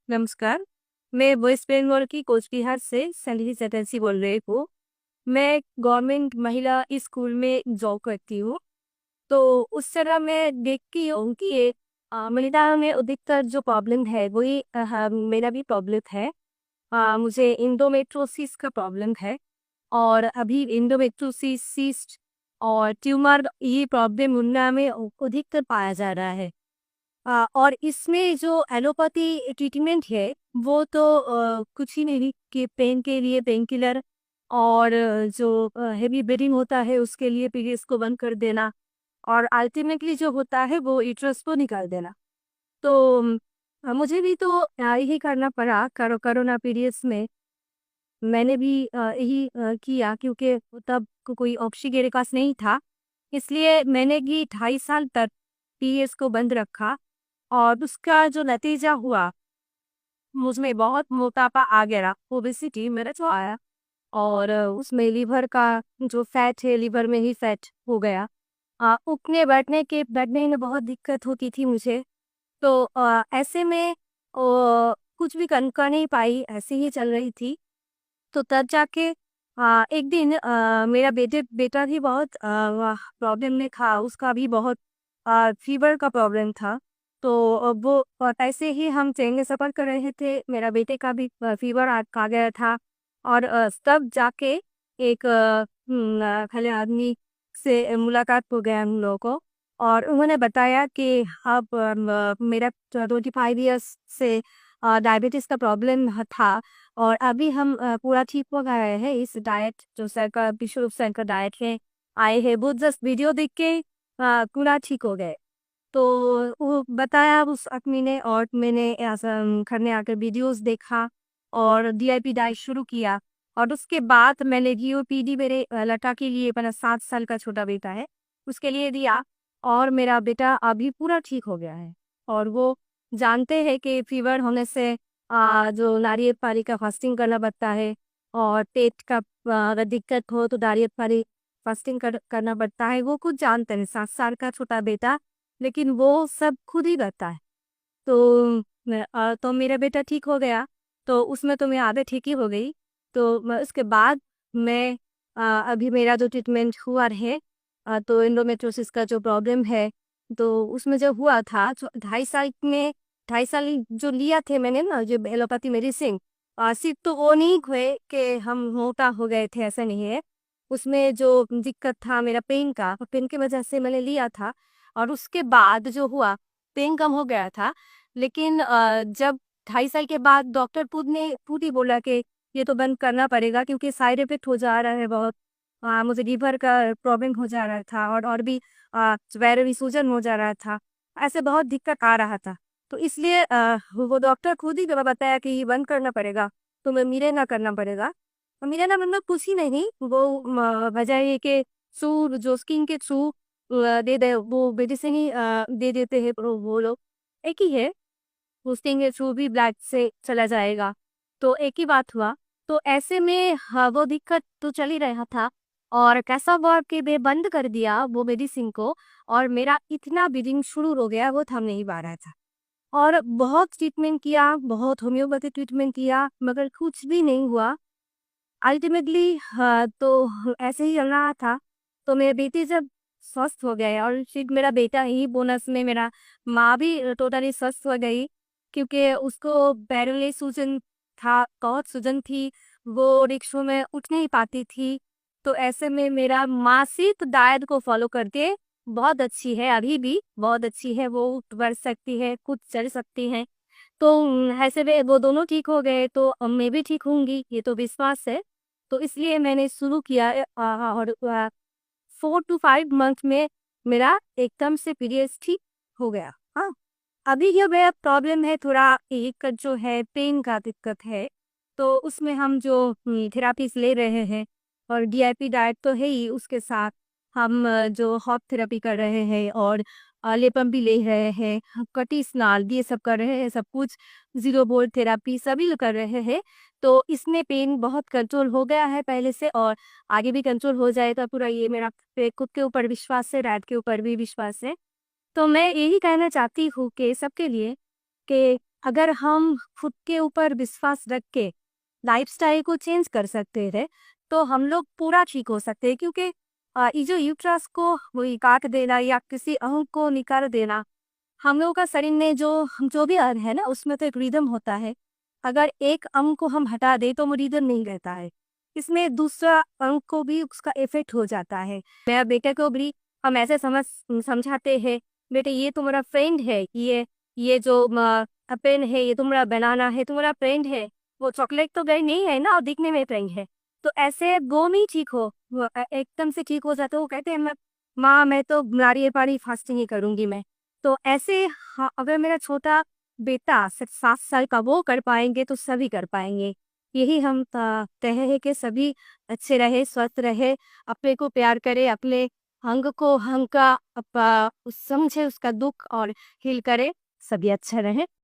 नमस्कार। मैं वेस्ट बंगाल की कोचबिहार से संगीत चटर्जी बोल रही हूँ। मैं गवर्नमेंट महिला स्कूल में जॉब करती हूँ। तो उस तरह मैं देखती हूँ कि ये महिलाओं में अधिकतर जो प्रॉब्लम है वही मेरा भी प्रॉब्लम है। मुझे इंडोमेट्रोसिस का प्रॉब्लम है। और अभी इंडोमेट्रोसिस सिस्ट और ट्यूमर ये प्रॉब्लम उनमें में अधिकतर पाया जा रहा है। और इसमें जो एलोपैथी ट्रीटमेंट है वो तो कुछ ही नहीं कि पेन के लिए पेन किलर और जो हेवी ब्लीडिंग होता है उसके लिए पीरियड्स को बंद कर देना और अल्टीमेटली जो होता है वो यूट्रस को निकाल देना। तो मुझे भी तो यही करना पड़ा कोरोना पीरियड्स में। मैंने भी यही किया क्योंकि तब कोई ऑप्शन मेरे पास नहीं था। इसलिए मैंने भी 2.5 साल तक पीरियड्स को बंद रखा और उसका जो नतीजा हुआ मुझमें बहुत मोटापा आ गया, ओबेसिटी मेरा जो आया। और उसमें लीवर का जो फैट है लीवर में ही फैट हो गया। उठने बैठने में बहुत दिक्कत होती थी मुझे। तो ऐसे में कुछ भी कर नहीं पाई, ऐसे ही चल रही थी। तो तब जाके एक दिन मेरा बेटा भी बहुत प्रॉब्लम में था, उसका भी बहुत फीवर का प्रॉब्लम था। तो वो ऐसे ही हम ट्रेन में सफ़र कर रहे थे, मेरा बेटे का भी फीवर आ गया था। और तब जाके एक खले आदमी से मुलाकात हो गया हम लोगों को। और उन्होंने बताया कि अब मेरा 25 ईयर्स से डायबिटीज़ का प्रॉब्लम था। और अभी हम पूरा ठीक हो गए हैं। इस डाइट जो सरकार विश्व रूप से इनका डाइट है आए हैं, वो जस्ट वीडियो देख के पूरा ठीक हो गए। तो वो बताया उस आदमी ने और मैंने ऐसा घर में आकर वीडियोस देखा और डीआईपी डाइट शुरू किया। और उसके बाद मैंने जीओपीडी मेरे लड़का के लिए, मेरा 7 साल का छोटा बेटा है, उसके लिए दिया। और मेरा बेटा अभी पूरा ठीक हो गया है। और वो जानते हैं कि फीवर होने से जो नारियल पानी का फास्टिंग करना पड़ता है। और पेट का अगर दिक्कत हो तो नारियल पानी फास्टिंग करना पड़ता है। वो कुछ जानते हैं, 7 साल का छोटा बेटा, लेकिन वो सब खुद ही करता है। तो तो मेरा बेटा ठीक हो गया। तो उसमें तो मैं आधे ठीक ही हो गई। तो उसके बाद मैं अभी मेरा जो ट्रीटमेंट हुआ है, तो एंडोमेट्रोसिस का जो प्रॉब्लम है, तो उसमें जो हुआ था जो 2.5 साल में, 2.5 साल जो लिया थे मैंने ना जो एलोपैथी मेडिसिन, सिर्फ तो वो नहीं हुए कि हम मोटा हो गए थे, ऐसा नहीं है। उसमें जो दिक्कत था मेरा पेन की वजह से मैंने लिया था। और उसके बाद जो हुआ, पेन कम हो गया था। लेकिन जब 2.5 साल के बाद डॉक्टर खुद ही बोला कि ये तो बंद करना पड़ेगा क्योंकि साइड इफेक्ट हो जा रहा है बहुत। मुझे लीवर का प्रॉब्लम हो जा रहा था और भी पैरों में सूजन हो जा रहा था। ऐसे बहुत दिक्कत आ रहा था। तो इसलिए वो डॉक्टर खुद ही बताया कि ये बंद करना पड़ेगा, तुम्हें मिलेना करना पड़ेगा। और मिलेना मतलब कुछ ही नहीं, वो वजह ये कि थ्रू जो स्किन के थ्रू दे दे वो मेडिसिन ही दे देते हैं वो लोग। एक ही है, हॉस्टिंग के थ्रू भी ब्लड से चला जाएगा। तो एक ही बात हुआ। तो ऐसे में वो दिक्कत तो चल ही रहा था। और कैसा हुआ कि मैं बंद कर दिया वो मेडिसिन को। और मेरा इतना ब्लीडिंग शुरू हो गया, वो थम नहीं पा रहा था। और बहुत ट्रीटमेंट किया, बहुत होम्योपैथी ट्रीटमेंट किया, मगर कुछ भी नहीं हुआ। अल्टीमेटली तो ऐसे ही चल रहा था। तो मेरे बेटे जब स्वस्थ हो गए और फिर मेरा बेटा ही बोनस में, मेरा माँ भी टोटली स्वस्थ हो गई क्योंकि उसको पैरों में सूजन था, बहुत सूजन थी। वो रिक्शों में उठ नहीं पाती थी। तो ऐसे में मेरा माँ सिर्फ डाइट को फॉलो करके बहुत अच्छी है, अभी भी बहुत अच्छी है, वो उठ बढ़ सकती है, खुद चल सकती है। तो ऐसे में वो दोनों ठीक हो गए तो अब मैं भी ठीक होंगी, ये तो विश्वास है। तो इसलिए मैंने शुरू किया और 4 to 5 मंथ में मेरा एकदम से पीरियड्स ठीक हो गया। हाँ, अभी ये मेरा प्रॉब्लम है थोड़ा, एक जो है पेन का दिक्कत है। तो उसमें हम जो थेरापीज ले रहे हैं और डीआईपी डाइट तो है ही, उसके साथ हम जो हॉट थेरेपी कर रहे हैं और लेपम भी ले रहे हैं, कटी स्नाल ये सब कर रहे हैं, सब कुछ जीरो बोल्ट थेरापी सभी कर रहे हैं। तो इसमें पेन बहुत कंट्रोल हो गया है पहले से, और आगे भी कंट्रोल हो जाएगा पूरा। ये मेरा खुद के ऊपर विश्वास है, डाइट के ऊपर भी विश्वास है। तो मैं यही कहना चाहती हूँ कि सबके लिए कि अगर हम खुद के ऊपर विश्वास रख के लाइफस्टाइल को चेंज कर सकते हैं तो हम लोग पूरा ठीक हो सकते हैं, क्योंकि ये जो यूट्रस को वही काट देना या किसी अंग को निकाल देना, हम लोगों का शरीर में जो जो भी अंग है ना उसमें तो एक रिदम होता है। अगर एक अंग को हम हटा दें तो वो रिदम नहीं रहता है, इसमें दूसरा अंग को भी उसका इफेक्ट हो जाता है। मेरा बेटे को भी हम ऐसे समझाते हैं, बेटे ये तुम्हारा फ्रेंड है, ये जो पेन है ये तुम्हारा बनाना है, तुम्हारा फ्रेंड है। वो चॉकलेट तो गई नहीं है ना और दिखने में फ्रेंड है। तो ऐसे वो नहीं ठीक हो, वो एकदम से ठीक हो जाते वो कहते हैं माँ मैं तो नारियल पानी फास्टिंग ही करूंगी मैं। तो ऐसे हाँ, अगर मेरा छोटा बेटा 7 साल का वो कर पाएंगे तो सभी कर पाएंगे। यही हम तय है कि सभी अच्छे रहे, स्वस्थ रहे, अपने को प्यार करे, अपने अंग को अंग का समझे उसका दुख और हील करे, सभी अच्छा रहे।